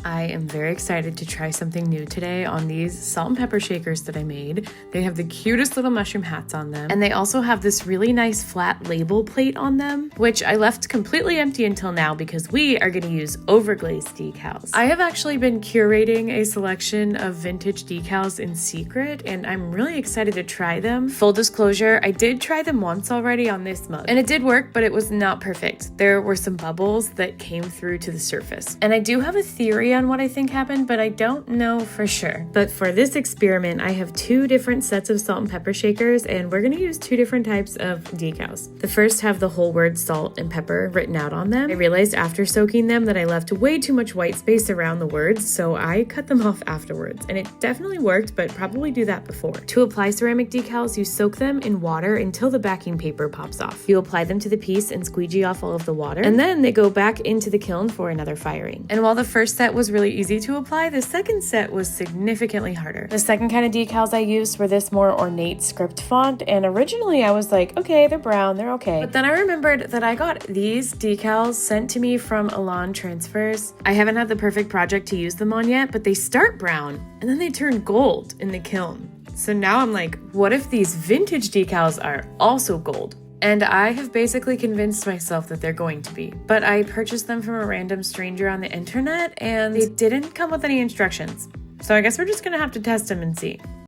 I am very excited to try something new today on these salt and pepper shakers that I made. They have the cutest little mushroom hats on them, and they also have this really nice flat label plate on them, which I left completely empty until now because we are going to use overglazed decals. I have actually been curating a selection of vintage decals in secret, and I'm really excited to try them. Full disclosure, I did try them once already on this mug, and it did work, but it was not perfect. There were some bubbles that came through to the surface, and I do have a theory on what I think happened, but I don't know for sure. But for this experiment, I have two different sets of salt and pepper shakers, and we're gonna use two different types of decals. The first have the whole word salt and pepper written out on them. I realized after soaking them that I left way too much white space around the words, so I cut them off afterwards, and it definitely worked, but probably do that before. To apply ceramic decals, you soak them in water until the backing paper pops off. You apply them to the piece and squeegee off all of the water, and then they go back into the kiln for another firing. And while the first set was really easy to apply, the second set was significantly harder. The second kind of decals I used were this more ornate script font, and originally I was like, okay, they're brown, they're okay. But then I remembered that I got these decals sent to me from Elan Transfers. I haven't had the perfect project to use them on yet, but they start brown and then they turn gold in the kiln. So now I'm like, what if these vintage decals are also gold? And I have basically convinced myself that they're going to be. But I purchased them from a random stranger on the internet, and they didn't come with any instructions. So I guess we're just gonna have to test them and see.